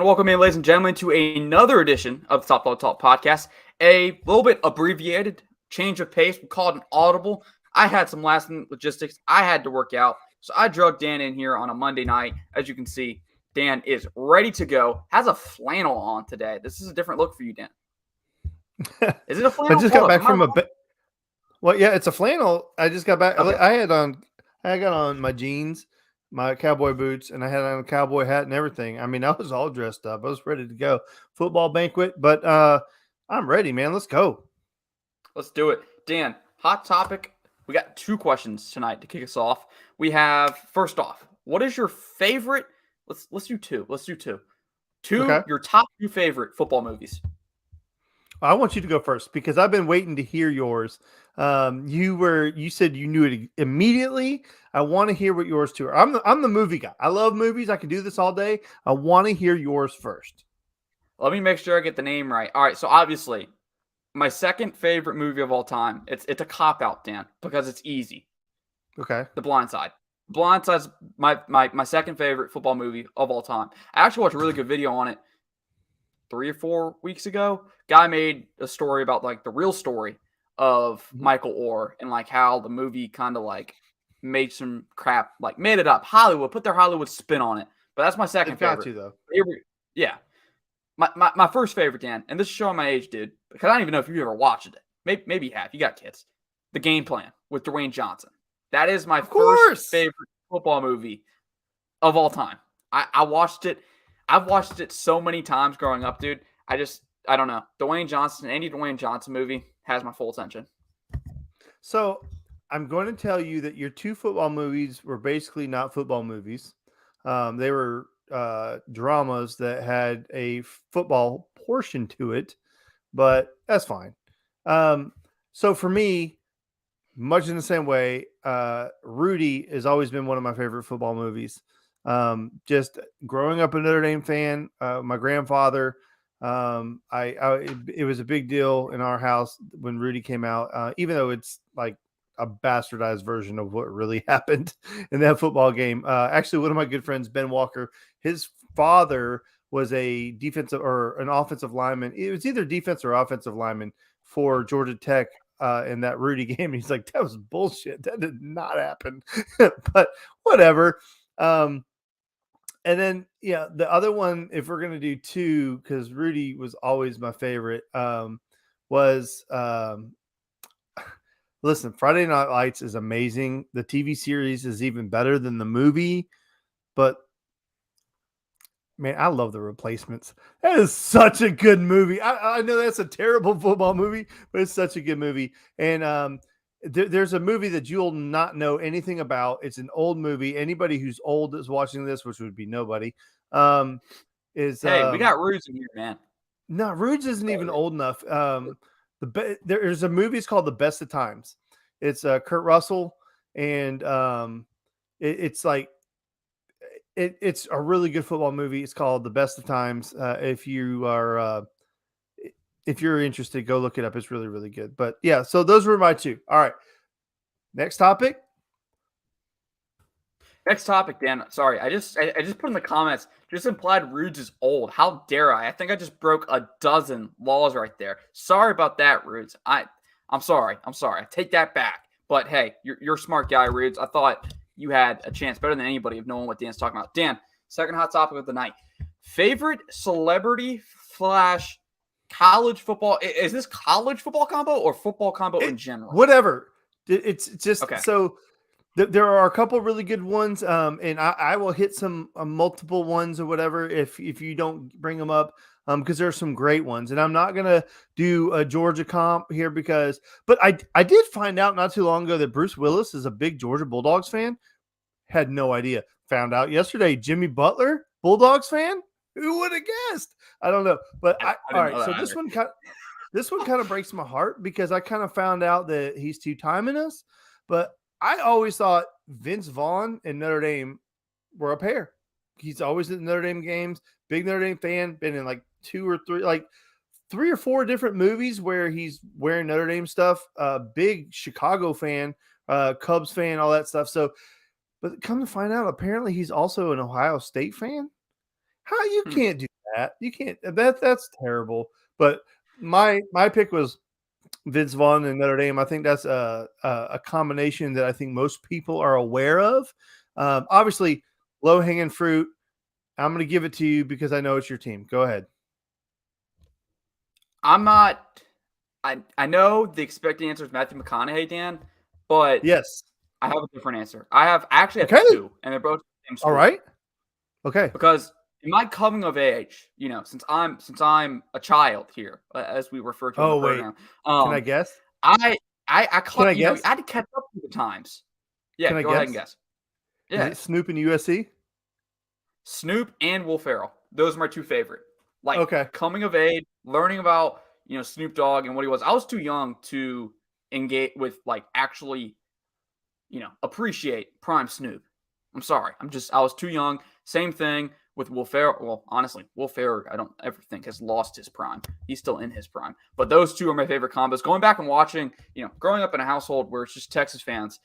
And welcome in, ladies and gentlemen, to another edition of the Top Dog Talk podcast. A little bit abbreviated, change of pace. We call it an audible. I had some last-minute logistics I had to work out, so I drug Dan in here on a Monday night. As you can see, Dan is ready to go. Has a flannel on today. This is a different look for you, Dan. Is it a flannel? I just got back from well, yeah, it's a flannel. I just got back. Okay. I got on my jeans, my cowboy boots, and I had on a cowboy hat and everything. I mean, I was all dressed up. I was ready to go. Football banquet, but I'm ready, man. Let's go. Let's do it. Dan, hot topic. We got two questions tonight to kick us off. We have, first off, what is your favorite? Let's do two. Let's do two. Okay. Your top two favorite football movies. I want you to go first because I've been waiting to hear yours. You said you knew it immediately. I want to hear what yours too are. I'm the movie guy. I love movies. I can do this all day. I want to hear yours first. Let me make sure I get the name right. All right, so obviously, my second favorite movie of all time. It's a cop out, Dan, because it's easy. Okay. The Blind Side. Blind Side's my second favorite football movie of all time. I actually watched a really good video on it 3 or 4 weeks ago. Guy made a story about like the real story of Michael Oher and like how the movie kind of like made some crap, like made it up. Hollywood put their Hollywood spin on it. But that's my second favorite. Got you though. Yeah. My first favorite, Dan, and this is showing my age, dude, because I don't even know if you've ever watched it. Maybe you have. You got kids. The Game Plan with Dwayne Johnson. That is my first favorite football movie of all time. I watched it. I've watched it so many times growing up, dude. I don't know. Any Dwayne Johnson movie has my full attention. So I'm going to tell you that your two football movies were basically not football movies. They were dramas that had a football portion to it, but that's fine. So for me, much in the same way, Rudy has always been one of my favorite football movies. Just growing up a Notre Dame fan, my grandfather, it was a big deal in our house when Rudy came out, even though it's like a bastardized version of what really happened in that football game. Actually, one of my good friends, Ben Walker, his father was a defensive or an offensive lineman. It was either defense or offensive lineman for Georgia Tech in that Rudy game. And he's like, that was bullshit. That did not happen. But whatever. And then, yeah, the other one, if we're going to do two, because Rudy was always my favorite, was listen, Friday Night Lights is amazing. The TV series is even better than the movie. But, man, I love The Replacements. That is such a good movie. I know that's a terrible football movie, but it's such a good movie. And there's a movie that you'll not know anything about. It's an old movie. Anybody who's old is watching this, which would be nobody. We got Rudes in here, man. No, Rudes isn't even old enough. There's a movie. It's called The Best of Times. It's Kurt Russell, and it's like it's a really good football movie. It's called The Best of Times. If you're interested, go look it up. It's really, really good. But yeah, so those were my two. All right. Next topic. Next topic, Dan. Sorry, I just put in the comments, just implied Rudes is old. How dare I? I think I just broke a dozen laws right there. Sorry about that, Rudes. I'm sorry. I take that back. But hey, you're a smart guy, Rudes. I thought you had a chance better than anybody of knowing what Dan's talking about. Dan, second hot topic of the night. Favorite celebrity / college football. Is this college football combo or football combo in general? Whatever. It's just okay. So there are a couple really good ones, and I will hit some multiple ones or whatever if you don't bring them up, because there's some great ones. And I'm not gonna do a Georgia comp here but I did find out not too long ago that Bruce Willis is a big Georgia Bulldogs fan. Had no idea. Found out yesterday. Jimmy Butler, Bulldogs fan. Who would have guessed? I don't know. But all right. So this one kind of breaks my heart because I kind of found out that he's two-timing us. But I always thought Vince Vaughn and Notre Dame were a pair. He's always at Notre Dame games. Big Notre Dame fan. Been in like 3 or 4 different movies where he's wearing Notre Dame stuff. Big Chicago fan, Cubs fan, all that stuff. So, but come to find out, apparently he's also an Ohio State fan. How you can't do that. You can't. That's terrible. But my pick was Vince Vaughn and Notre Dame. I think that's a combination that I think most people are aware of. Obviously, low hanging fruit. I'm going to give it to you because I know it's your team. Go ahead. I'm not. I know the expected answer is Matthew McConaughey, Dan, but Yes. I have a different answer. I actually have Okay. two, and they're both the same school. All right. Okay. Because in my coming of age, since I'm a child here, as we refer to in the program, Can I guess? I Can I guess? I had to catch up to the times. Yeah, Can I go ahead and guess. Is Yeah, it Snoop and USC? Snoop and Will Ferrell. Those are my two favorite. Like Okay. coming of age, learning about Snoop Dogg and what he was. I was too young to engage with actually appreciate prime Snoop. I'm sorry. I was too young. Same thing with Will Ferrell. Well, honestly, Will Ferrell, I don't ever think has lost his prime. He's still in his prime. But those two are my favorite combos. Going back and watching, growing up in a household where it's just Texas fans,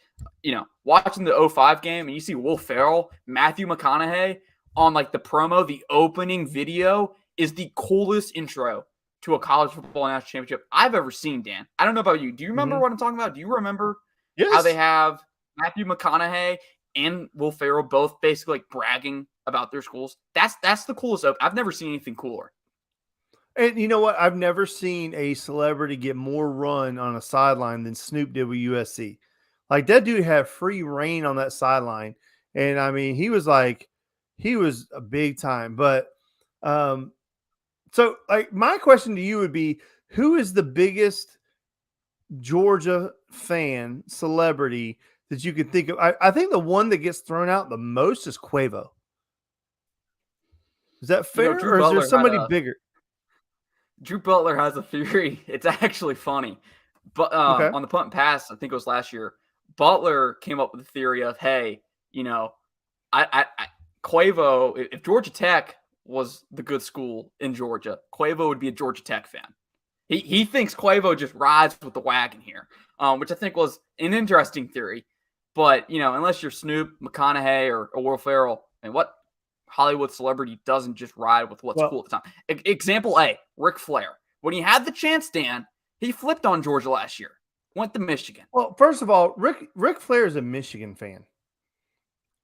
watching the 05 game and you see Will Ferrell, Matthew McConaughey on the promo, the opening video is the coolest intro to a college football national championship I've ever seen, Dan. I don't know about you. Do you remember what I'm talking about? Do you remember how they have Matthew McConaughey and Will Ferrell both basically bragging about their schools? That's the coolest. I've never seen anything cooler. And you know what? I've never seen a celebrity get more run on a sideline than Snoop did with USC. Like that dude had free reign on that sideline. And I mean, he was a big time. But so my question to you would be, who is the biggest Georgia fan celebrity that you could think of? I think the one that gets thrown out the most is Quavo. Is that fair, or is there somebody bigger? Drew Butler has a theory. It's actually funny. But on the punt and pass, I think it was last year, Butler came up with the theory of, hey, Quavo, if Georgia Tech was the good school in Georgia, Quavo would be a Georgia Tech fan. He thinks Quavo just rides with the wagon here, which I think was an interesting theory. But, unless you're Snoop, McConaughey, or Will Ferrell, and what Hollywood celebrity doesn't just ride with what's cool at the time? Example A, Ric Flair. When he had the chance, Dan, he flipped on Georgia last year. Went to Michigan. Well, first of all, Ric Flair is a Michigan fan.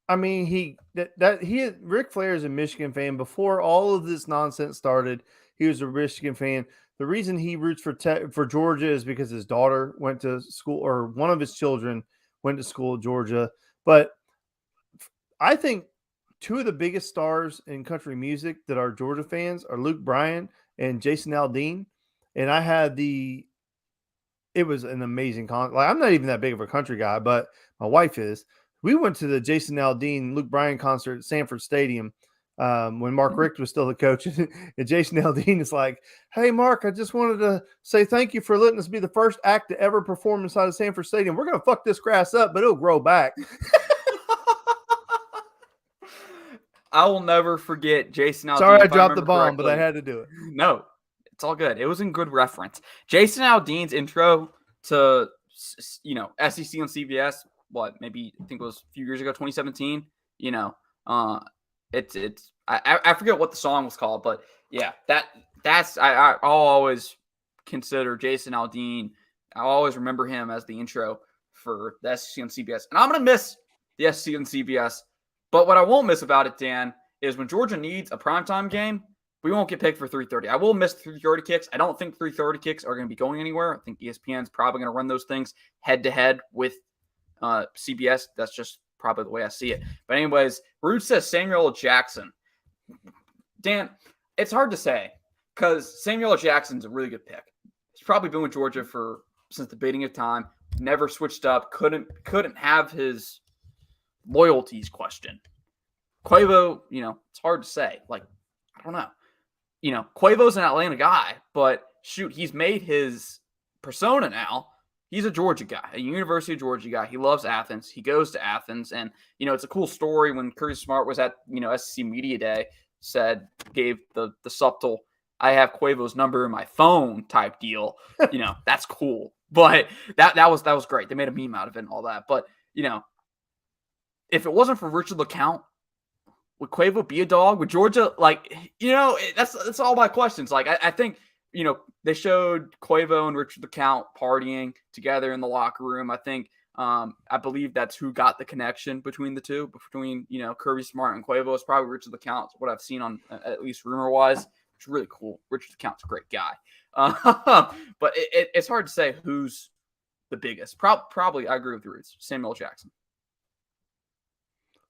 I mean, Ric Flair is a Michigan fan. Before all of this nonsense started, he was a Michigan fan. The reason he roots for Georgia is because his daughter went to school, or one of his children went to school at Georgia. But I think two of the biggest stars in country music that are Georgia fans are Luke Bryan and Jason Aldean. And it was an amazing concert. I'm not even that big of a country guy, but my wife is. We went to the Jason Aldean, Luke Bryan concert at Sanford Stadium when Mark Richt was still the coach. And Jason Aldean is like, hey, Mark, I just wanted to say thank you for letting us be the first act to ever perform inside of Sanford Stadium. We're going to fuck this grass up, but it'll grow back. I will never forget Jason Aldean. Sorry I dropped the bomb, but I had to do it. No, it's all good. It was in good reference. Jason Aldean's intro to, SEC on CBS, maybe I think it was a few years ago, 2017. I forget what the song was called, but yeah, I'll always consider Jason Aldean. I'll always remember him as the intro for the SEC on CBS, and I'm gonna miss the SEC on CBS. But what I won't miss about it, Dan, is when Georgia needs a primetime game, we won't get picked for 3:30. I will miss 3:30 kicks. I don't think 3:30 kicks are going to be going anywhere. I think ESPN's probably going to run those things head-to-head with CBS. That's just probably the way I see it. But anyways, Rude says Samuel L. Jackson. Dan, it's hard to say because Samuel L. Jackson's a really good pick. He's probably been with Georgia since the beginning of time. Never switched up. Couldn't have his loyalties questioned. Quavo, it's hard to say. I don't know. Quavo's an Atlanta guy, but shoot, he's made his persona now. He's a Georgia guy, a University of Georgia guy. He loves Athens. He goes to Athens. And, it's a cool story when Curtis Smart was at, SEC Media Day, gave the subtle, I have Quavo's number in my phone type deal. That's cool. But that was great. They made a meme out of it and all that. But, if it wasn't for Richard LeCounte, would Quavo be a dog? Would Georgia, like, that's all my questions. Like, I think, they showed Quavo and Richard LeCounte partying together in the locker room. I think, I believe that's who got the connection between the two, between, Kirby Smart and Quavo. It's probably Richard LeCounte, what I've seen on, at least rumor-wise. It's really cool. Richard LeCounte's a great guy. But it's hard to say who's the biggest. Probably, I agree with you, Roots. Samuel Jackson.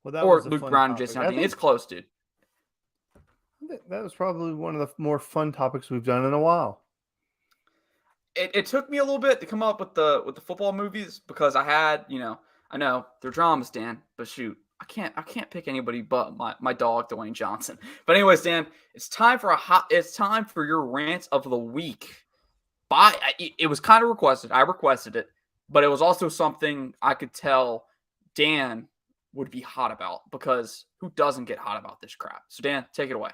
Well, that or was a Luke fun Brown and topic. Jason Aldean. It's close, dude. I think that was probably one of the more fun topics we've done in a while. It took me a little bit to come up with the football movies because I had, I know they're dramas, Dan, but shoot, I can't pick anybody but my dog, Dwayne Johnson. But anyways, Dan, it's time for your rant of the week. It was kind of requested. I requested it, but it was also something I could tell Dan would be hot about, because who doesn't get hot about this crap? So Dan, take it away.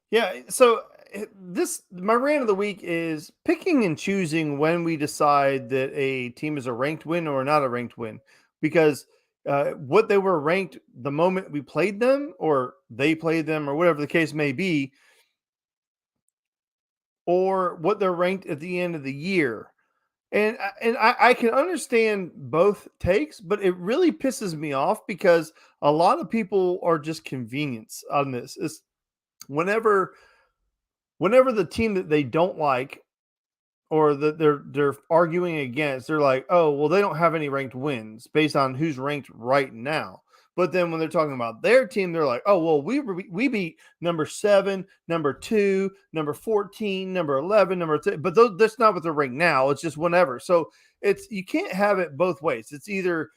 Yeah, so my rant of the week is picking and choosing when we decide that a team is a ranked win or not a ranked win, because what they were ranked the moment we played them, or they played them, or whatever the case may be, or what they're ranked at the end of the year. And I can understand both takes, but it really pisses me off because a lot of people are just convenience on this. It's whenever the team that they don't like, or that they're arguing against, they're like, oh, well, they don't have any ranked wins based on who's ranked right now. But then when they're talking about their team, they're like, oh, well, we beat number 7, number 2, number 14, number 11, number 3. But that's not what they're ranked now. It's just whenever. So you can't have it both ways. It's either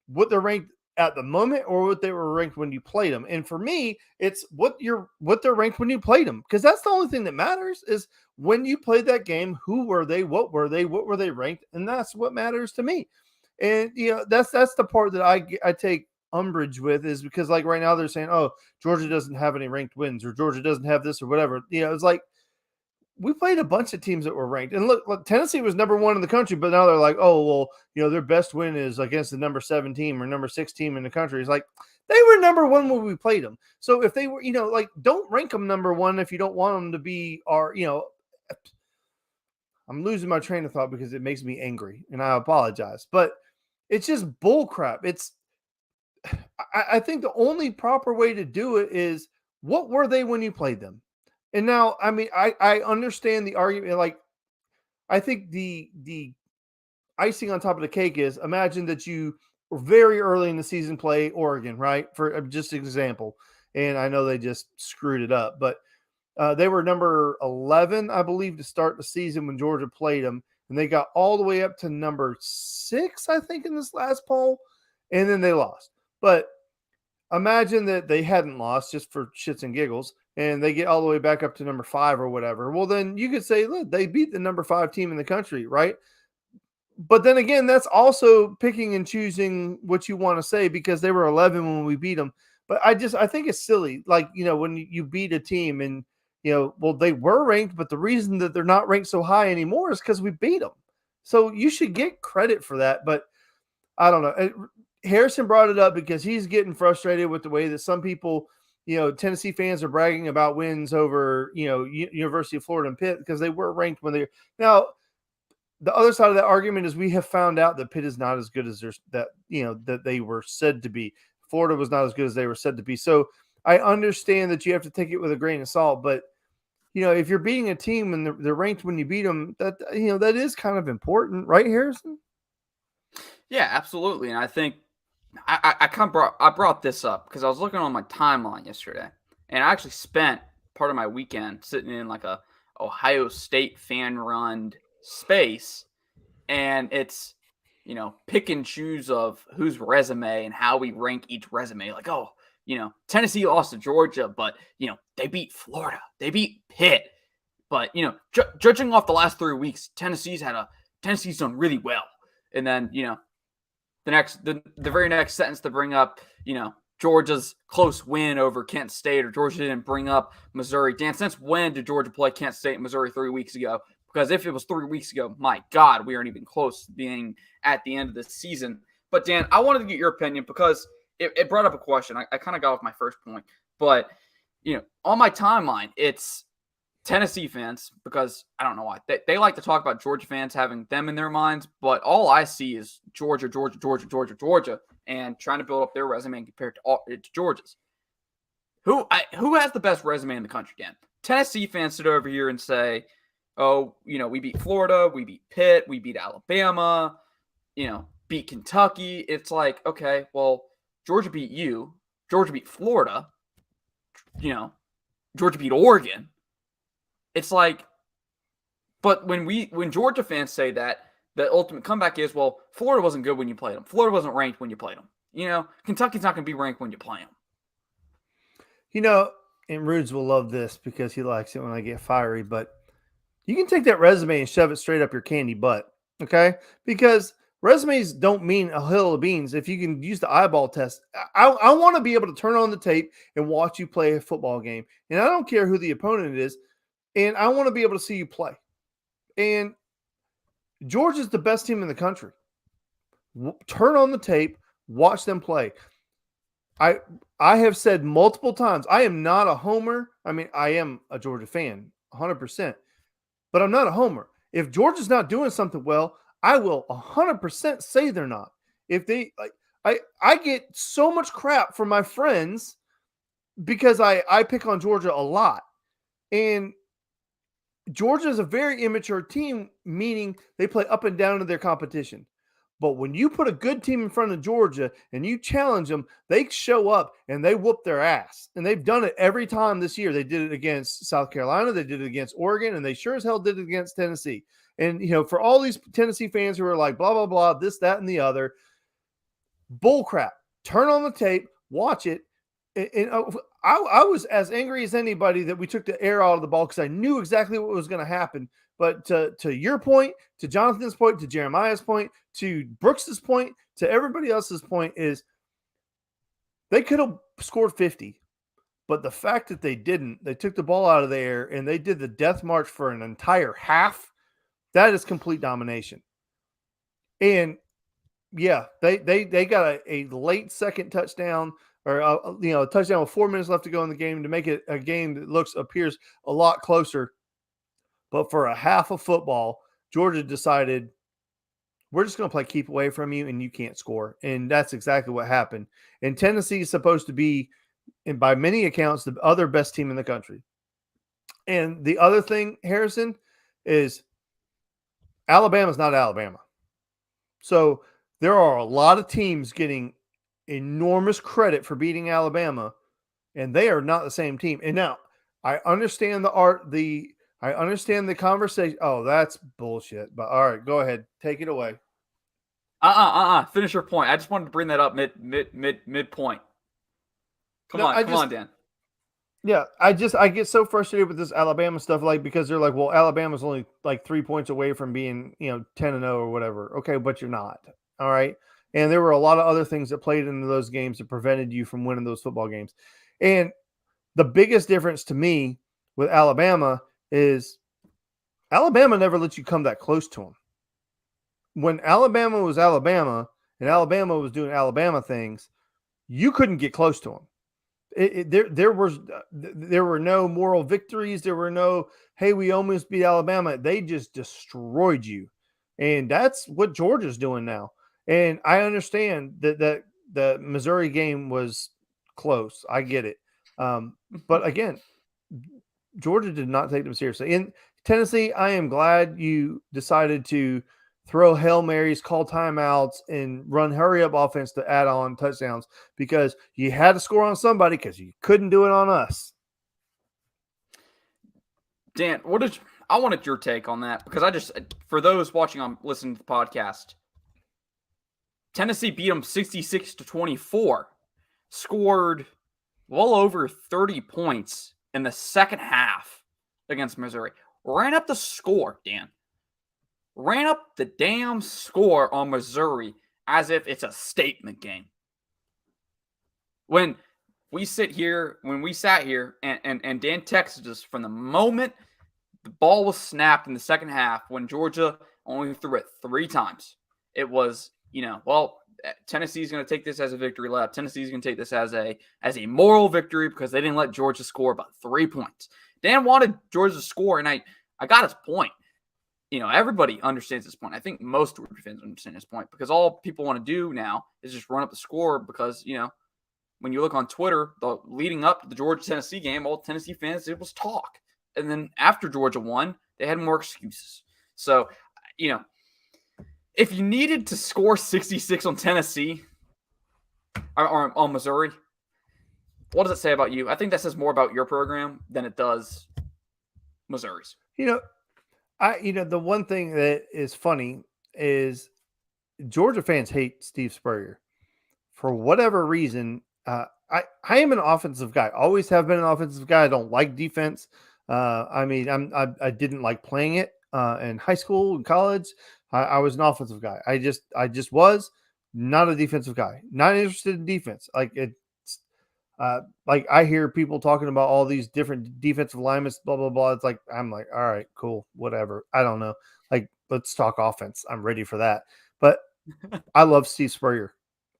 what they're ranked at the moment or what they were ranked when you played them. And for me, it's what they're ranked when you played them, because that's the only thing that matters is when you played that game, who were they, what were they ranked, and that's what matters to me. And that's the part that I take umbrage with, is because, like, right now they're saying, oh, Georgia doesn't have any ranked wins, or Georgia doesn't have this or whatever. It's like, we played a bunch of teams that were ranked, and look, Tennessee was number 1 in the country, but now they're like, oh, well, their best win is against the number 7 team or number 6 team in the country. It's like, they were number 1 when we played them. So if they were, like, don't rank them number 1 if you don't want them to be I'm losing my train of thought because it makes me angry, and I apologize, but it's just bull crap. I think the only proper way to do it is, what were they when you played them? And now, I mean, I understand the argument. Like, I think the icing on top of the cake is, imagine that you very early in the season play Oregon, right? For just an example. And I know they just screwed it up, but they were number 11, I believe, to start the season when Georgia played them. And they got all the way up to number 6, I think, in this last poll. And then they lost. But imagine that they hadn't lost, just for shits and giggles, and they get all the way back up to number 5 or whatever. Well, then you could say, look, they beat the number 5 team in the country, right? But then again, that's also picking and choosing what you want to say, because they were 11 when we beat them. But I think it's silly. Like, when you beat a team and, well, they were ranked, but the reason that they're not ranked so high anymore is because we beat them. So you should get credit for that. But I don't know. Harrison brought it up because he's getting frustrated with the way that some people, Tennessee fans are bragging about wins over, University of Florida and Pitt, because they were ranked when they. Now, the other side of that argument is, we have found out that Pitt is not as good as that they were said to be. Florida was not as good as they were said to be. So I understand that you have to take it with a grain of salt, but if you're beating a team and they're ranked when you beat them, that is kind of important, right, Harrison? Yeah, absolutely. And I think I brought this up because I was looking on my timeline yesterday, and I actually spent part of my weekend sitting in like a Ohio State fan run space, and it's pick and choose of whose resume and how we rank each resume. Like, Tennessee lost to Georgia, but they beat Florida, they beat Pitt, but judging off the last 3 weeks, Tennessee's done really well. And then the very next sentence to bring up, Georgia's close win over Kent State, or Georgia didn't bring up Missouri. Dan, since when did Georgia play Kent State and Missouri 3 weeks ago? Because if it was 3 weeks ago, my God, we aren't even close to being at the end of the season. But Dan, I wanted to get your opinion, because it brought up a question. I kind of got off my first point, but on my timeline, it's Tennessee fans, because I don't know why they like to talk about Georgia fans having them in their minds, but all I see is Georgia, and trying to build up their resume compared to Georgia's. Who has the best resume in the country? Dan? Tennessee fans sit over here and say, "Oh, we beat Florida, we beat Pitt, we beat Alabama, beat Kentucky." It's like, okay, well, Georgia beat you, Georgia beat Florida, Georgia beat Oregon. It's like, but when Georgia fans say that, the ultimate comeback is, well, Florida wasn't good when you played them. Florida wasn't ranked when you played them. Kentucky's not going to be ranked when you play them. And Rudes will love this because he likes it when I get fiery, but you can take that resume and shove it straight up your candy butt, okay? Because resumes don't mean a hill of beans if you can use the eyeball test. I want to be able to turn on the tape and watch you play a football game, and I don't care who the opponent is. And I want to be able to see you play. And Georgia's the best team in the country. Turn on the tape, watch them play. I have said multiple times, I am not a homer. I mean, I am a Georgia fan, 100%. But I'm not a homer. If Georgia's not doing something well, I will 100% say they're not. If they I get so much crap from my friends because I pick on Georgia a lot. And Georgia is a very immature team, meaning they play up and down to their competition. But when you put a good team in front of Georgia and you challenge them, they show up and they whoop their ass. And they've done it every time this year. They did it against South Carolina. They did it against Oregon. And they sure as hell did it against Tennessee. And, for all these Tennessee fans who are like, blah, blah, blah, this, that, and the other, bull crap. Turn on the tape, watch it. And I was as angry as anybody that we took the air out of the ball because I knew exactly what was going to happen. But to your point, to Jonathan's point, to Jeremiah's point, to Brooks's point, to everybody else's point is they could have scored 50. But the fact that they didn't, they took the ball out of the air and they did the death march for an entire half. That is complete domination. And yeah, they got a late second touchdown. Or a touchdown with 4 minutes left to go in the game to make it a game that appears a lot closer. But for a half of football, Georgia decided, we're just going to play keep away from you and you can't score. And that's exactly what happened. And Tennessee is supposed to be, and by many accounts, the other best team in the country. And the other thing, Harrison, is Alabama's not Alabama. So there are a lot of teams getting enormous credit for beating Alabama, and they are not the same team. And now I understand I understand the conversation. Oh, that's bullshit. But all right, go ahead. Take it away. Finish your point. I just wanted to bring that up midpoint. Come on, Dan. Yeah, I get so frustrated with this Alabama stuff, because they're like, well, Alabama's only 3 points away from being, 10-0 or whatever. Okay, but you're not. All right. And there were a lot of other things that played into those games that prevented you from winning those football games. And the biggest difference to me with Alabama is Alabama never let you come that close to them. When Alabama was Alabama and Alabama was doing Alabama things, you couldn't get close to them. There were no moral victories. There were no, hey, we almost beat Alabama. They just destroyed you. And that's what Georgia's doing now. And I understand that the Missouri game was close. I get it. But again, Georgia did not take them seriously. In Tennessee, I am glad you decided to throw Hail Marys, call timeouts, and run hurry-up offense to add on touchdowns because you had to score on somebody because you couldn't do it on us. Dan, I wanted your take on that because for those listening to the podcast, Tennessee beat them 66-24, scored well over 30 points in the second half against Missouri. Ran up the score, Dan. Ran up the damn score on Missouri as if it's a statement game. When we sat here and Dan texted us from the moment the ball was snapped in the second half when Georgia only threw it 3 times. It was, Tennessee's going to take this as a victory lap. Tennessee's going to take this as a moral victory because they didn't let Georgia score but 3 points. Dan wanted Georgia to score, and I got his point. Everybody understands this point. I think most Georgia fans understand this point because all people want to do now is just run up the score because, when you look on Twitter, leading up to the Georgia-Tennessee game, all Tennessee fans did was talk. And then after Georgia won, they had more excuses. So, if you needed to score 66 on Tennessee or on Missouri, what does it say about you? I think that says more about your program than it does Missouri's. The one thing that is funny is Georgia fans hate Steve Spurrier for whatever reason. I am an offensive guy. Always have been an offensive guy. I don't like defense. I didn't like playing it in high school and college. I was an offensive guy. I just was not a defensive guy. Not interested in defense. Like I hear people talking about all these different defensive linemen, blah blah blah. It's like I'm like, all right, cool, whatever. I don't know. Like, let's talk offense. I'm ready for that. But I love Steve Spurrier.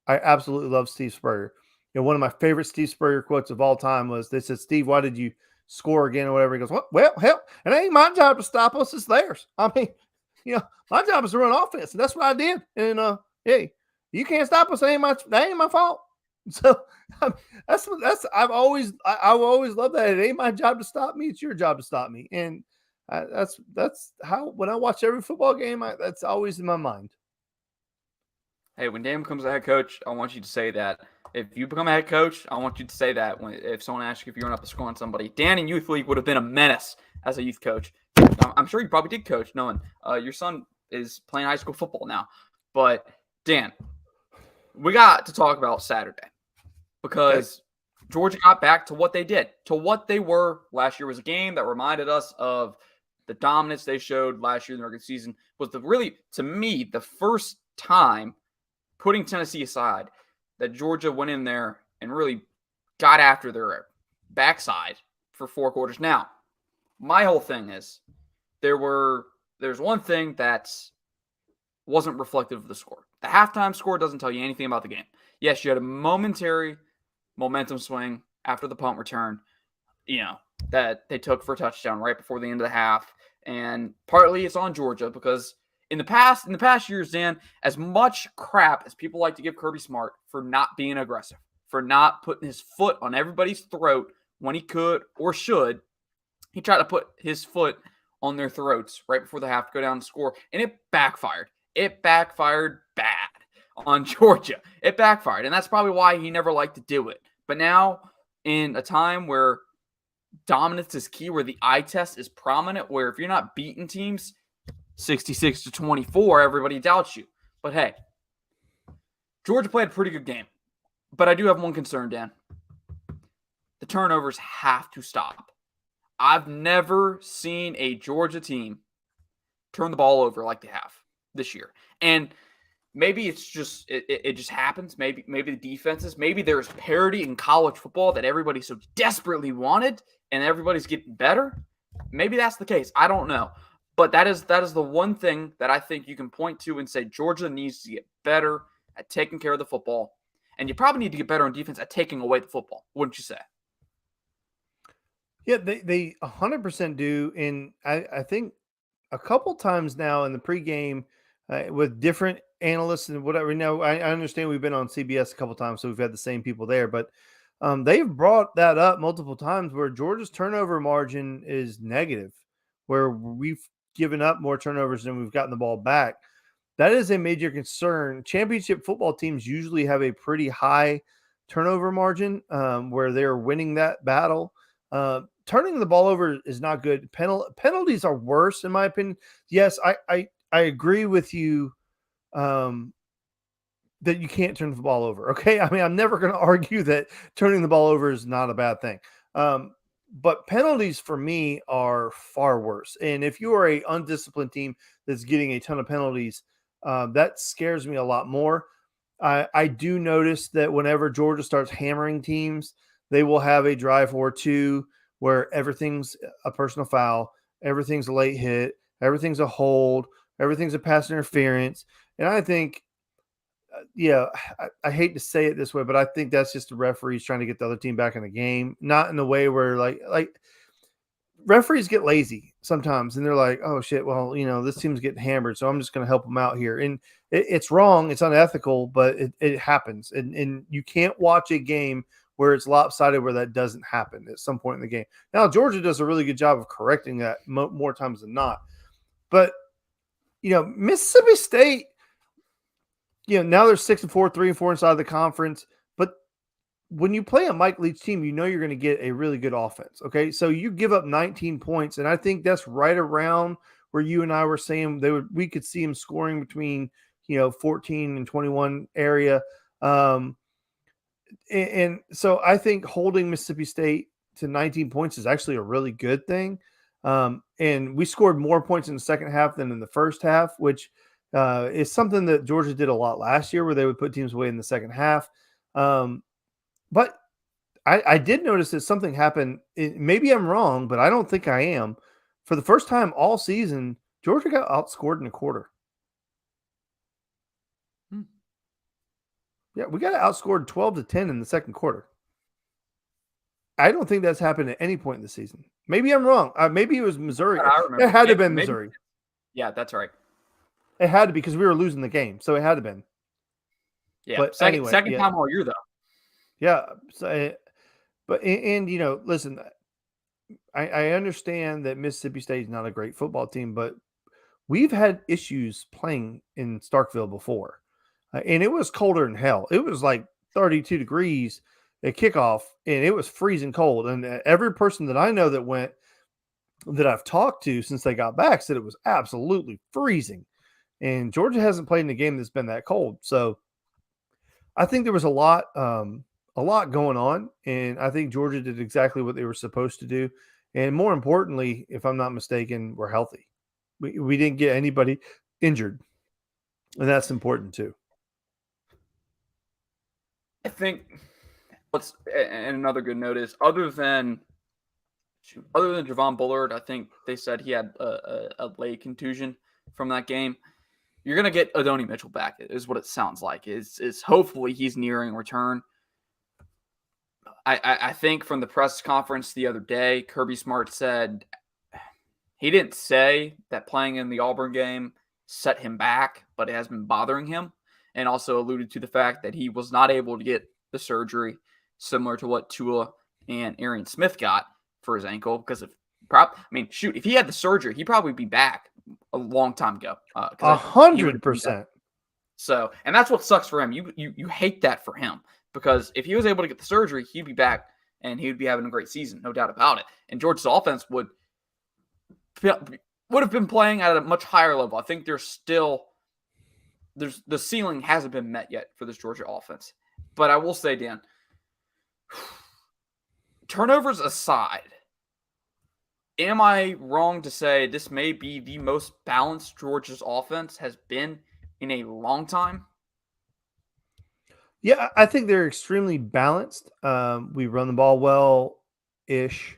I absolutely love Steve Spurrier. One of my favorite Steve Spurrier quotes of all time was, they said, "Steve, why did you score again?" or whatever. He goes, well, hell, it ain't my job to stop us. It's theirs. I mean, my job is to run offense. And that's what I did. And hey, you can't stop us. That ain't my fault. So I've always loved that. It ain't my job to stop me. It's your job to stop me. And that's how, when I watch every football game, that's always in my mind. Hey, when Dan becomes a head coach, I want you to say that. If you become a head coach, I want you to say that if someone asks you if you run up the score on somebody. Dan in Youth League would have been a menace as a youth coach. I'm sure you probably did coach, knowing your son is playing high school football now. But, Dan, we got to talk about Saturday because Georgia got back to what they did, to what they were last year. Was a game that reminded us of the dominance they showed last year in the regular season. Was to me, the first time, putting Tennessee aside, that Georgia went in there and really got after their backside for 4 quarters. Now, my whole thing is there's one thing that wasn't reflective of the score. The halftime score doesn't tell you anything about the game. Yes, you had a momentary momentum swing after the punt return, that they took for a touchdown right before the end of the half. And partly it's on Georgia because in the past years, Dan, as much crap as people like to give Kirby Smart for not being aggressive, for not putting his foot on everybody's throat when he could or should, he tried to put his foot on their throats right before they have to go down and score, and it backfired. It backfired bad on Georgia. It backfired, and that's probably why he never liked to do it. But now, in a time where dominance is key, where the eye test is prominent, where if you're not beating teams 66-24, everybody doubts you. But hey, Georgia played a pretty good game. But I do have one concern, Dan. The turnovers have to stop. I've never seen a Georgia team turn the ball over like they have this year. And maybe it's just it just happens. Maybe the defenses, maybe there's parity in college football that everybody so desperately wanted and everybody's getting better. Maybe that's the case. I don't know. But that is the one thing that I think you can point to and say Georgia needs to get better at taking care of the football. And you probably need to get better on defense at taking away the football, wouldn't you say? Yeah, they 100% do. And I think a couple times now in the pregame with different analysts and whatever. Now, I understand we've been on CBS a couple times, so we've had the same people there. But they've brought that up multiple times where Georgia's turnover margin is negative, where we've given up more turnovers than we've gotten the ball back. That is a major concern. Championship football teams usually have a pretty high turnover margin where they're winning that battle. Turning the ball over is not good. Penalties are worse, in my opinion. Yes, I agree with you that you can't turn the ball over. Okay, I mean, I'm never going to argue that turning the ball over is not a bad thing. But penalties for me are far worse. And if you are an undisciplined team that's getting a ton of penalties, that scares me a lot more. I do notice that whenever Georgia starts hammering teams, they will have a drive or two where everything's a personal foul, everything's a late hit, everything's a hold, everything's a pass interference. And I think yeah, I hate to say it this way, but I think that's just the referees trying to get the other team back in the game, not in a way where like referees get lazy sometimes, and they're like, oh shit, well, this team's getting hammered, so I'm just going to help them out here, and it's wrong, it's unethical, but it happens, and you can't watch a game where it's lopsided where that doesn't happen at some point in the game. Now Georgia does a really good job of correcting that more times than not, but Mississippi State. Now they're 6-4, 3-4 inside the conference. But when you play a Mike Leach team, you're going to get a really good offense. Okay. So you give up 19 points. And I think that's right around where you and I were saying we could see him scoring between, 14 and 21 area. And so I think holding Mississippi State to 19 points is actually a really good thing. And we scored more points in the second half than in the first half, which is something that Georgia did a lot last year, where they would put teams away in the second half. But I did notice that something happened. Maybe I'm wrong, but I don't think I am. For the first time all season, Georgia got outscored in a quarter. Yeah, we got outscored 12-10 in the second quarter. I don't think that's happened at any point in the season. Maybe I'm wrong. Maybe it was Missouri. It had to have been Missouri. Yeah, that's right. It had to, because we were losing the game, so it had to have been. Yeah, but second time all year though. Yeah, so, but listen, I understand that Mississippi State is not a great football team, but we've had issues playing in Starkville before, and it was colder than hell. It was like 32 degrees at kickoff, and it was freezing cold. And every person that I know that I've talked to since they got back said it was absolutely freezing. And Georgia hasn't played in a game that's been that cold. So I think there was a lot going on. And I think Georgia did exactly what they were supposed to do. And more importantly, if I'm not mistaken, we're healthy. We didn't get anybody injured. And that's important too. I think and another good note is other than Javon Bullard, I think they said he had a leg contusion from that game. You're going to get Adonai Mitchell back, is what it sounds like. Is hopefully he's nearing return. I think from the press conference the other day, Kirby Smart said he didn't say that playing in the Auburn game set him back, but it has been bothering him, and also alluded to the fact that he was not able to get the surgery similar to what Tua and Arian Smith got for his ankle because of if he had the surgery, he'd probably be back a long time ago. 100%. So, and that's what sucks for him. You hate that for him, because if he was able to get the surgery, he'd be back and he would be having a great season, no doubt about it. And Georgia's offense would have been playing at a much higher level. I think the ceiling hasn't been met yet for this Georgia offense. But I will say, Dan, turnovers aside, am I wrong to say this may be the most balanced Georgia's offense has been in a long time? Yeah, I think they're extremely balanced. We run the ball well-ish.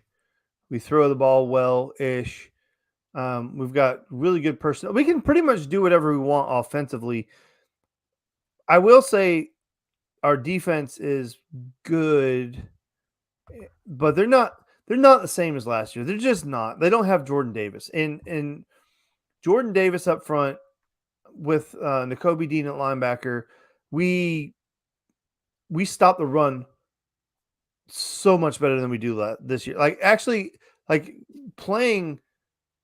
We throw the ball well-ish. We've got really good personnel. We can pretty much do whatever we want offensively. I will say our defense is good, but they're not the same as last year. They're just not. They don't have Jordan Davis. And Jordan Davis up front with Nakobe Dean at linebacker, we stop the run so much better than we do this year. Like playing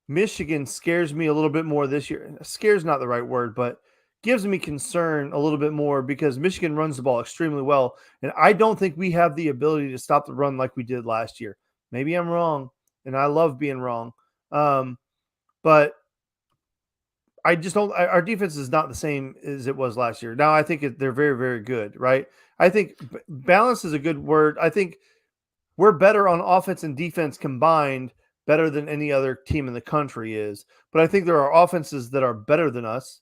Michigan scares me a little bit more this year. Scares not the right word, but gives me concern a little bit more because Michigan runs the ball extremely well. And I don't think we have the ability to stop the run like we did last year. Maybe I'm wrong, and I love being wrong. But I just don't – our defense is not the same as it was last year. Now, I think they're very, very good, right? I think balance is a good word. I think we're better on offense and defense combined, better than any other team in the country is. But I think there are offenses that are better than us.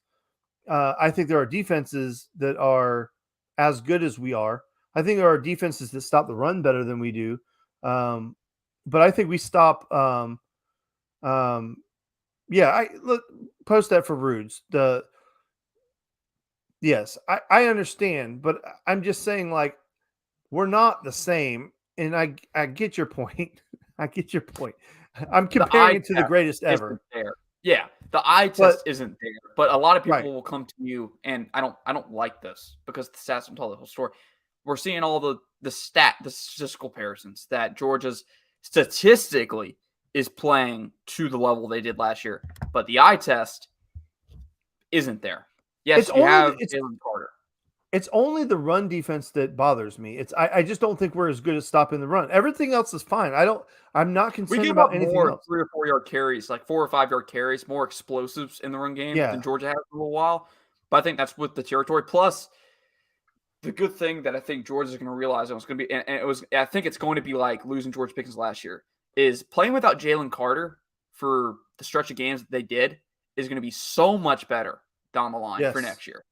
I think there are defenses that are as good as we are. I think there are defenses that stop the run better than we do. But I think we stop. Post that for Rudes. Yes, I understand, but I'm just saying, like, we're not the same, and I get your point. I get your point. I'm The comparing eye it to the test greatest isn't ever, there. Yeah, the eye but test isn't there, but a lot of right. people will come to you, and I don't like this because the stats don't tell the whole story. We're seeing all the statistical comparisons that Georgia's statistically is playing to the level they did last year, but the eye test isn't there. It's Yes, you only have Jalen Carter. it's only the run defense that bothers me. I just don't think we're as good at stopping the run. Everything else is fine. I'm not We concerned gave about up anything more else. 3 or 4 yard carries, like 4 or 5 yard carries, more explosives in the run game than Yeah. Georgia had for a little while. But I think that's with the territory. Plus, the good thing that I think Georgia's going to realize, and it's going to be, and it was, I think it's going to be like losing George Pickens last year, is playing without Jalen Carter for the stretch of games that they did is going to be so much better down the line for Yes. next year.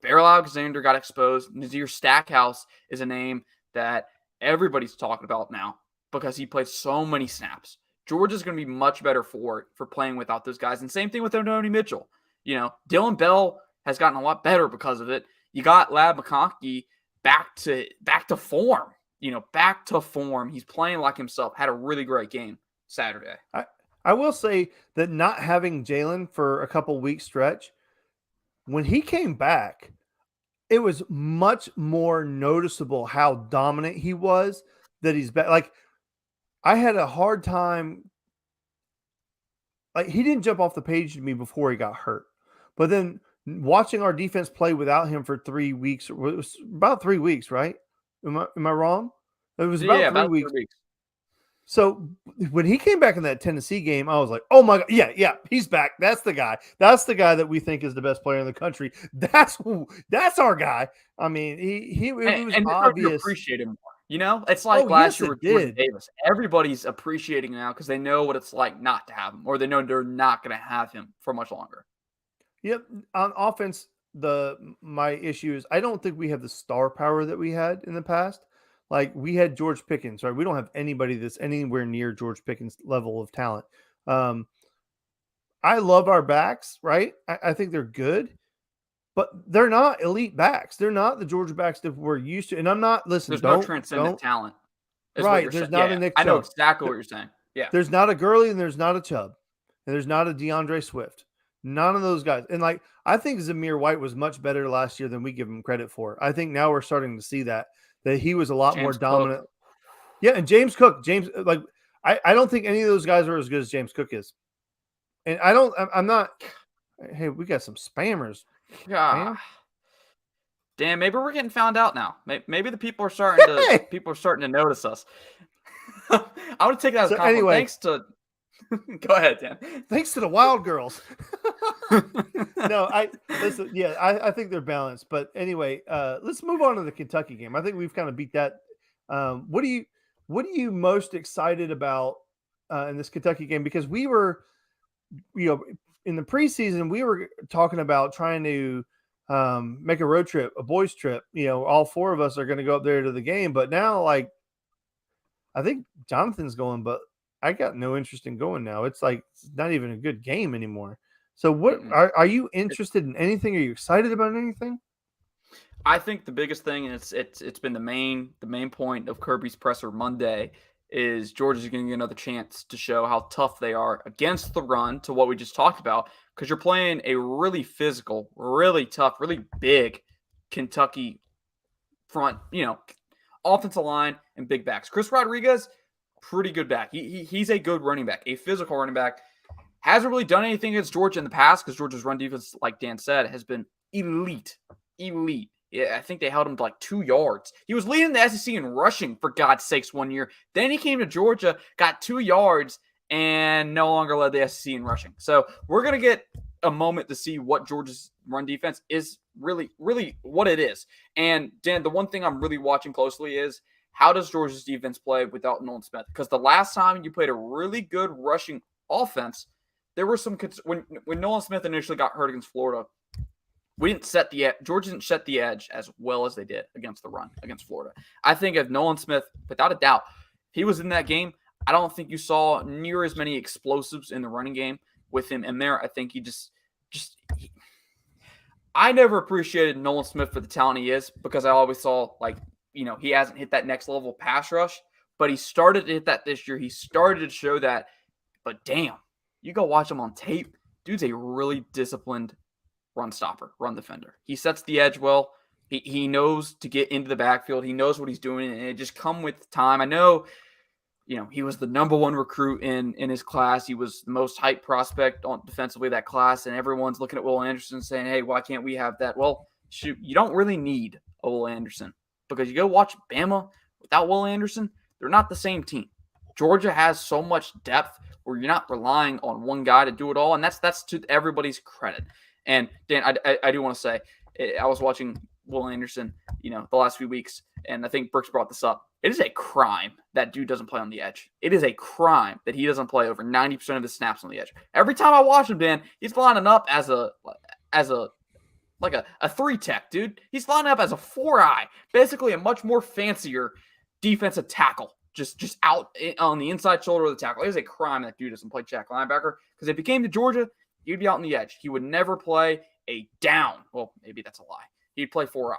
Beryl Alexander got exposed. Nazir Stackhouse is a name that everybody's talking about now because he played so many snaps. Georgia's going to be much better for it for playing without those guys. And same thing with Ononi Mitchell. You know, Dylan Bell has gotten a lot better because of it. You got Lab McConkey back to form. You know, back to form. He's playing like himself. Had a really great game Saturday. I will say that not having Jalen for a couple weeks stretch, when he came back, it was much more noticeable how dominant he was that he's back. Like, I had a hard time. Like, he didn't jump off the page to me before he got hurt. But then watching our defense play without him for 3 weeks, it was about 3 weeks, right? Am I wrong? It was about Yeah, three about weeks. 3 weeks. So when he came back in that Tennessee game, I was like, "Oh my god, yeah, he's back. That's the guy. That's the guy that we think is the best player in the country. That's our guy." I mean, it was And it made you obvious. appreciate him more. You know, it's Oh like last yes, year it with Jordan did. Davis. Everybody's appreciating him now because they know what it's like not to have him, or they know they're not going to have him for much longer. Yep. On offense, my issue is I don't think we have the star power that we had in the past. Like, we had George Pickens, right? We don't have anybody that's anywhere near George Pickens' level of talent. Um, I love our backs, right? I think they're good, but they're not elite backs. They're not the Georgia backs that we're used to. And I'm not, listen, There's no don't, transcendent talent, is what right. you're There's saying. not Yeah, a Nick I know Chubb. exactly what you're saying. Yeah, There's not a Gurley and there's not a Chubb. And there's not a DeAndre Swift. None of those guys. And, like, I think Zamir White was much better last year than we give him credit for. I think now we're starting to see that he was a lot more James Cook. dominant. Yeah, and James Cook. Like, I don't think any of those guys are as good as James Cook is. And I'm not. Hey, we got some spammers. Yeah. Spam? Damn, maybe we're getting found out now. Maybe the people are starting to Hey! notice us. I want to take that as a So compliment. anyway, Thanks to go ahead, Dan. thanks to the Wild Girls. No, I listen. Yeah, I think they're balanced. But anyway, let's move on to the Kentucky game. I think we've kind of beat that. What are you most excited about in this Kentucky game? Because we were, in the preseason, we were talking about trying to make a road trip, a boys trip. All four of us are going to go up there to the game. But now, like, I think Jonathan's going, but I got no interest in going now. It's like it's not even a good game anymore. So what are you interested in anything? Are you excited about anything? I think the biggest thing, and it's been the main point of Kirby's presser Monday, is Georgia's going to get another chance to show how tough they are against the run, to what we just talked about, because you're playing a really physical, really tough, really big Kentucky front, offensive line and big backs. Chris Rodriguez, pretty good back. He's a good running back, a physical running back. Hasn't really done anything against Georgia in the past because Georgia's run defense, like Dan said, has been elite. Yeah, I think they held him to like 2 yards. He was leading the SEC in rushing, for God's sakes, one year. Then he came to Georgia, got 2 yards, and no longer led the SEC in rushing. So we're going to get a moment to see what Georgia's run defense is really, really what it is. And Dan, the one thing I'm really watching closely is how does Georgia's defense play without Nolan Smith? Because the last time you played a really good rushing offense, there were some when Nolan Smith initially got hurt against Florida. Georgia didn't set the edge as well as they did against the run against Florida. I think if Nolan Smith, without a doubt, if he was in that game, I don't think you saw near as many explosives in the running game with him in there. I think he I never appreciated Nolan Smith for the talent he is because I always saw, like, he hasn't hit that next level pass rush, but he started to hit that this year. He started to show that, but damn, you go watch him on tape. Dude's a really disciplined run stopper, run defender. He sets the edge well. He knows to get into the backfield. He knows what he's doing, and it just come with time. I know, he was the number one recruit in his class. He was the most hyped prospect on defensively that class, and everyone's looking at Will Anderson saying, hey, why can't we have that? Well, shoot, you don't really need a Will Anderson because you go watch Bama without Will Anderson, they're not the same team. Georgia has so much depth where you're not relying on one guy to do it all, and that's to everybody's credit. And Dan, I do want to say, I was watching Will Anderson, the last few weeks, and I think Brooks brought this up. It is a crime that dude doesn't play on the edge. It is a crime that he doesn't play over 90% of his snaps on the edge. Every time I watch him, Dan, he's lining up as a 3-tech, dude. He's lining up as a 4-eye, basically a much more fancier defensive tackle, just out on the inside shoulder of the tackle. It is a crime that dude doesn't play jack linebacker because if he came to Georgia, he'd be out on the edge. He would never play a down. Well, maybe that's a lie. He'd play 4-eye.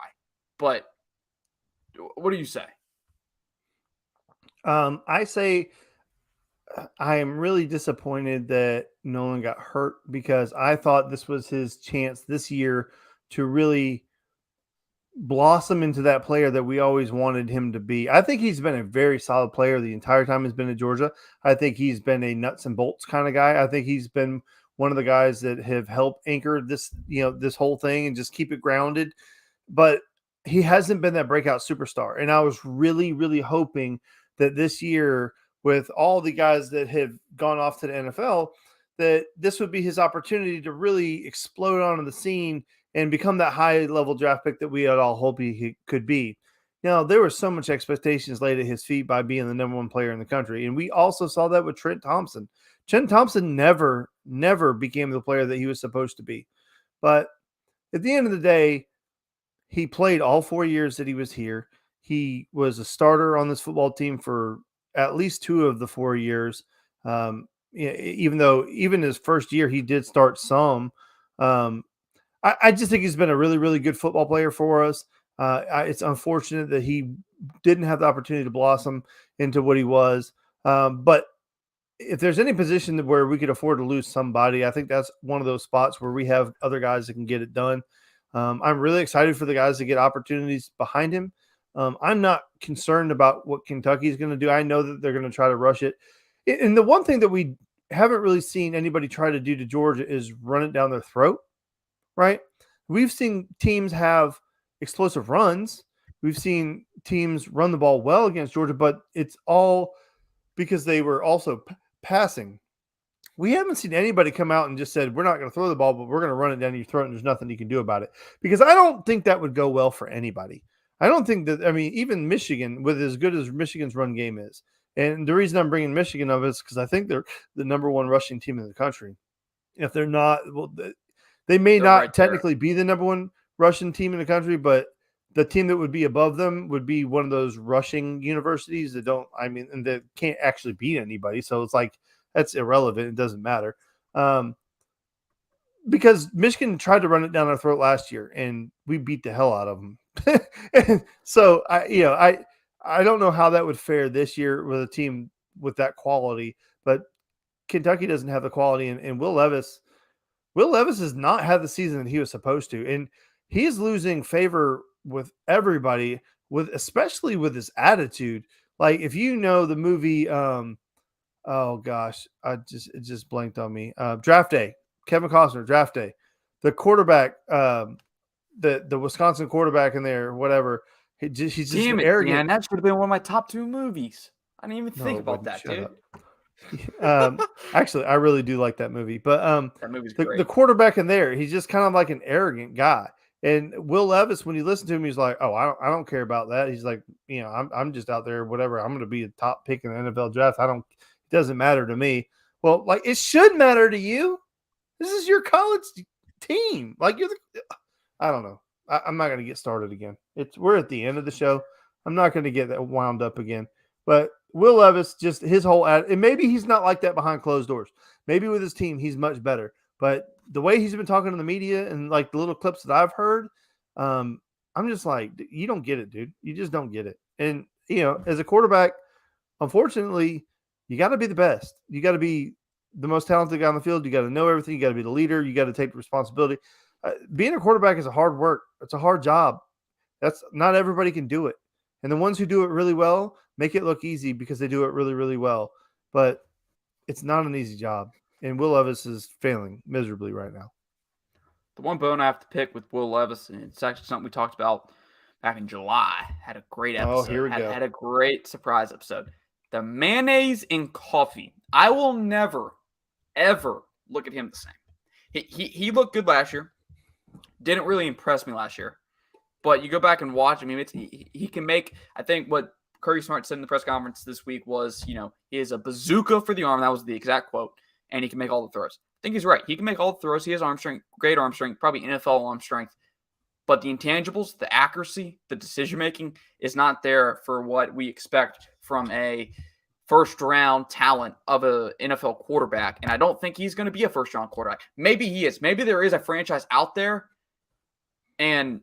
But what do you say? I say I am really disappointed that Nolan got hurt because I thought this was his chance this year to really blossom into that player that we always wanted him to be. I think he's been a very solid player the entire time he's been in Georgia. I think he's been a nuts and bolts kind of guy. I think he's been one of the guys that have helped anchor this, this whole thing and just keep it grounded. But he hasn't been that breakout superstar. And I was really, really hoping that this year, with all the guys that have gone off to the NFL, that this would be his opportunity to really explode onto the scene and become that high-level draft pick that we had all hoped he could be. Now, there were so much expectations laid at his feet by being the number one player in the country, and we also saw that with Trent Thompson. Trent Thompson never became the player that he was supposed to be. But at the end of the day, he played all 4 years that he was here. He was a starter on this football team for at least 2 of the 4 years. Even his first year, he did start some. I just think he's been a really, really good football player for us. It's unfortunate that he didn't have the opportunity to blossom into what he was. But if there's any position where we could afford to lose somebody, I think that's one of those spots where we have other guys that can get it done. I'm really excited for the guys to get opportunities behind him. I'm not concerned about what Kentucky is going to do. I know that they're going to try to rush it. And the one thing that we haven't really seen anybody try to do to Georgia is run it down their throat, right? We've seen teams have explosive runs. We've seen teams run the ball well against Georgia, but it's all because they were also passing. We haven't seen anybody come out and just said, we're not going to throw the ball, but we're going to run it down your throat and there's nothing you can do about it. Because I don't think that would go well for anybody. I don't think that, even Michigan, with as good as Michigan's run game is, and the reason I'm bringing Michigan up is because I think they're the number one rushing team in the country. If they're not, well, they may not right technically be the number one rushing team in the country, but the team that would be above them would be one of those rushing universities that and that can't actually beat anybody. So it's like, that's irrelevant. It doesn't matter. Because Michigan tried to run it down our throat last year and we beat the hell out of them. So I don't know how that would fare this year with a team with that quality, but Kentucky doesn't have the quality, and Will Levis has not had the season that he was supposed to, and he is losing favor with everybody, especially with his attitude. Like, if you know the movie, oh gosh, it just blanked on me. Draft Day, Kevin Costner, Draft Day, the quarterback, the Wisconsin quarterback in there, whatever. He's just arrogant. Man, that should have been one of my top 2 movies. I didn't even think about that, dude. Actually, I really do like that movie, but that movie's great. The quarterback in there, he's just kind of like an arrogant guy. And Will Levis, when you listen to him, he's like, "Oh, I don't care about that." He's like, I'm just out there, whatever. I'm going to be a top pick in the NFL draft. It doesn't matter to me. Well, like, it should matter to you. This is your college team. Like, I don't know. I'm not going to get started again. We're at the end of the show. I'm not going to get that wound up again. But Will Levis, just his whole attitude, and maybe he's not like that behind closed doors. Maybe with his team, he's much better. But the way he's been talking to the media and like the little clips that I've heard, I'm just like, you don't get it, dude. You just don't get it. And as a quarterback, unfortunately, you got to be the best. You got to be the most talented guy on the field. You got to know everything. You got to be the leader. You got to take the responsibility. Being a quarterback is a hard work. It's a hard job. That's not everybody can do it. And the ones who do it really well make it look easy because they do it really, really well. But it's not an easy job. And Will Levis is failing miserably right now. The one bone I have to pick with Will Levis, and it's actually something we talked about back in July. Had a great episode. Oh, here we go. Had a great surprise episode. The mayonnaise in coffee. I will never, ever look at him the same. He looked good last year. Didn't really impress me last year. But you go back and watch him. I mean, he can make, I think what Kirby Smart said in the press conference this week was, he is a bazooka for the arm. That was the exact quote. And he can make all the throws. I think he's right. He can make all the throws. He has arm strength, great arm strength, probably NFL arm strength. But the intangibles, the accuracy, the decision-making is not there for what we expect from a first-round talent of an NFL quarterback. And I don't think he's going to be a first-round quarterback. Maybe he is. Maybe there is a franchise out there and,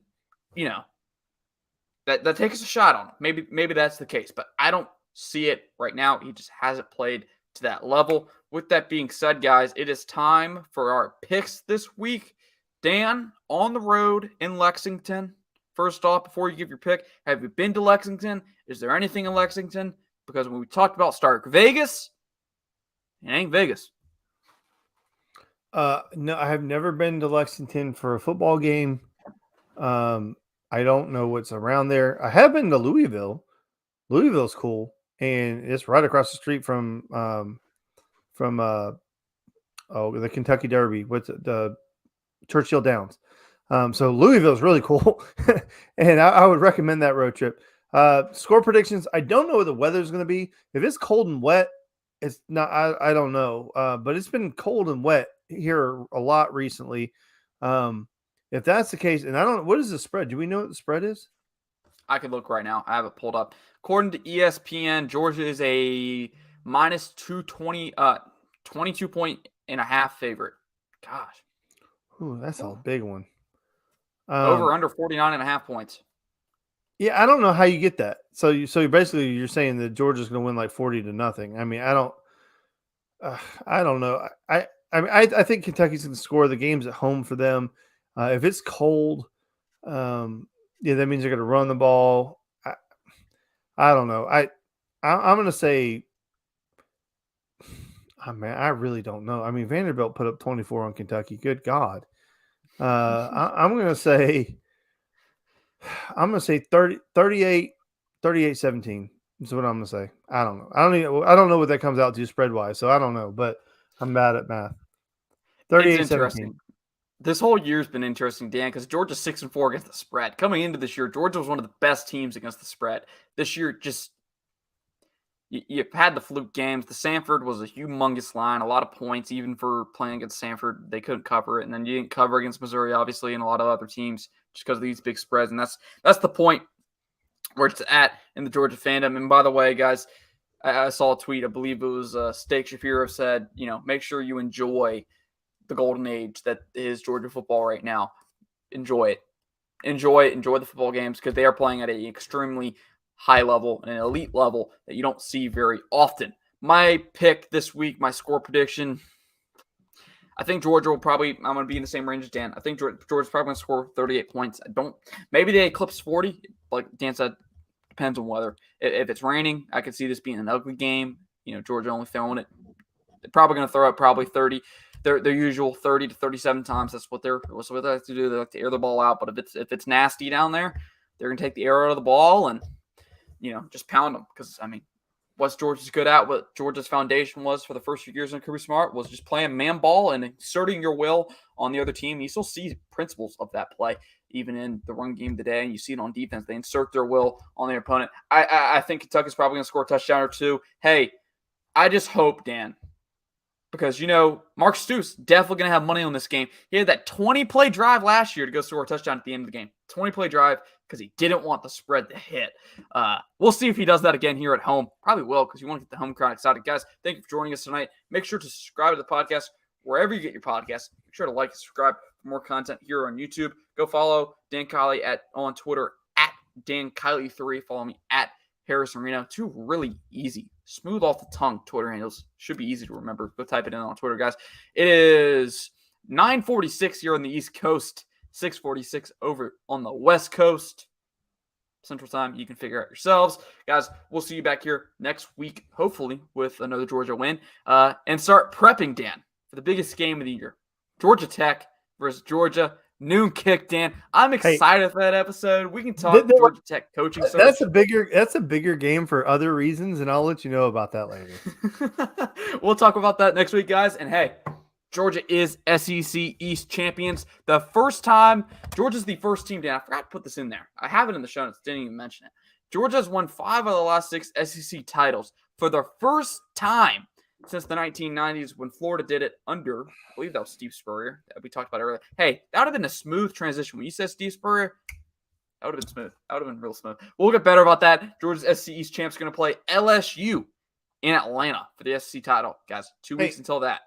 that takes a shot on him. Maybe that's the case. But I don't see it right now. He just hasn't played to that level. With that being said, guys, it is time for our picks this week. Dan, on the road in Lexington. First off, before you give your pick, have you been to Lexington? Is there anything in Lexington? Because when we talked about Stark Vegas, it ain't Vegas. No, I have never been to Lexington for a football game. I don't know what's around there. I have been to Louisville. Louisville's cool, and it's right across the street from the Kentucky Derby. What's it? The Churchill Downs. So Louisville's really cool, and I would recommend that road trip. Score predictions. I don't know what the weather's going to be. If it's cold and wet, it's not. I don't know. But it's been cold and wet here a lot recently. If that's the case, and I don't know, what is the spread? Do we know what the spread is? I could look right now. I have it pulled up. According to ESPN, Georgia is a minus 220, 22.5 favorite. Gosh. Ooh, that's a big one. Over under 49.5 points. Yeah, I don't know how you get that. So basically you're saying that Georgia's going to win like 40-0. I mean, I don't know. I think Kentucky's going to score. The game's at home for them. If it's cold, that means they're going to run the ball. I don't know. I'm going to say, I really don't know. I mean, Vanderbilt put up 24 on Kentucky. Good God. I'm going to say 38-17 is what I'm going to say. I don't know. I don't know what that comes out to spread wise. So I don't know, but I'm bad at math. 38-17. This whole year's been interesting, Dan, because Georgia's 6-4 against the spread. Coming into this year, Georgia was one of the best teams against the spread. This year, just you've had the fluke games. The Samford was a humongous line, a lot of points, even for playing against Samford. They couldn't cover it, and then you didn't cover against Missouri, obviously, and a lot of other teams just because of these big spreads. And that's the point where it's at in the Georgia fandom. And by the way, guys, I saw a tweet. I believe it was Steak Shapiro said, make sure you enjoy the golden age that is Georgia football right now. Enjoy it. Enjoy the football games because they are playing at an extremely high level and an elite level that you don't see very often. My pick this week, my score prediction, I think Georgia will probably, I'm going to be in the same range as Dan. I think Georgia's probably going to score 38 points. Maybe they eclipse 40. Like Dan said, depends on weather. If it's raining, I could see this being an ugly game. Georgia only throwing it. They're probably going to throw it probably 30. Their usual 30 to 37 times. That's what they like to do. They like to air the ball out. But if it's nasty down there, they're going to take the air out of the ball and, just pound them. Because, what's Georgia's good at, what Georgia's foundation was for the first few years in Kirby Smart was just playing man ball and inserting your will on the other team. You still see principles of that play, even in the run game today. And you see it on defense. They insert their will on their opponent. I think Kentucky's probably going to score a touchdown or two. Hey, I just hope, Dan, because, Mark Stoops definitely going to have money on this game. He had that 20-play drive last year to go score a touchdown at the end of the game. 20-play drive because he didn't want the spread to hit. We'll see if he does that again here at home. Probably will because you want to get the home crowd excited. Guys, thank you for joining us tonight. Make sure to subscribe to the podcast wherever you get your podcasts. Make sure to like and subscribe for more content here on YouTube. Go follow Dan Kiley on Twitter at Dan Kiley3. Follow me at Harrison Reno. 2 really easy, smooth off the tongue Twitter handles. Should be easy to remember. Go type it in on Twitter, guys. It is 9:46 here on the East Coast, 6:46 over on the West Coast. Central Time, you can figure out yourselves. Guys, we'll see you back here next week, hopefully, with another Georgia win. And start prepping, Dan, for the biggest game of the year. Georgia Tech versus Georgia. Noon kick, Dan. I'm excited for that episode. We can talk Georgia Tech coaching search. That's a bigger game for other reasons, and I'll let you know about that later. We'll talk about that next week, guys. And hey, Georgia is SEC East champions. The first time, Georgia's the first team, Dan. I forgot to put this in there. I have it in the show notes. Didn't even mention it. Georgia's won 5 of the last 6 SEC titles for the first time since the 1990s when Florida did it under, I believe that was Steve Spurrier that we talked about earlier. Hey, that would have been a smooth transition. When you said Steve Spurrier, that would have been smooth. That would have been real smooth. We'll get better about that. Georgia's SEC East champs going to play LSU in Atlanta for the SEC title. Guys, 2 weeks until that.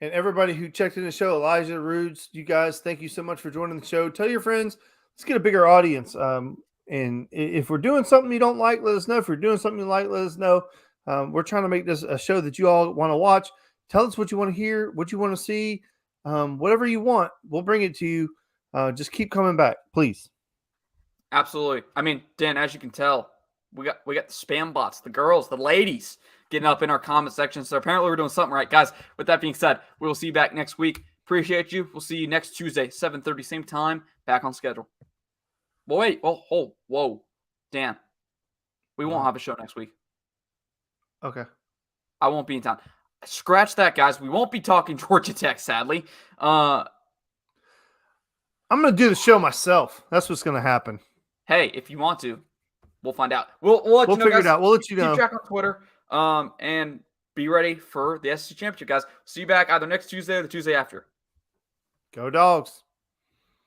And everybody who checked in the show, Elijah, Rudes, you guys, thank you so much for joining the show. Tell your friends. Let's get a bigger audience. And if we're doing something you don't like, let us know. If we're doing something you like, let us know. We're trying to make this a show that you all want to watch. Tell us what you want to hear, what you want to see, whatever you want. We'll bring it to you. Just keep coming back, please. Absolutely. I mean, Dan, as you can tell, we got the spam bots, the girls, the ladies getting up in our comment section. So apparently we're doing something right, guys. With that being said, we will see you back next week. Appreciate you. We'll see you next Tuesday, 7:30, same time, back on schedule. Well, wait. Whoa. Dan, we won't have a show next week. Okay. I won't be in town. Scratch that, guys. We won't be talking Georgia Tech, sadly. I'm going to do the show myself. That's what's going to happen. Hey, if you want to, we'll find out. We'll let you know, figure guys. it out. We'll let you know. Keep track on Twitter. And be ready for the SEC Championship, guys. See you back either next Tuesday or the Tuesday after. Go Dogs.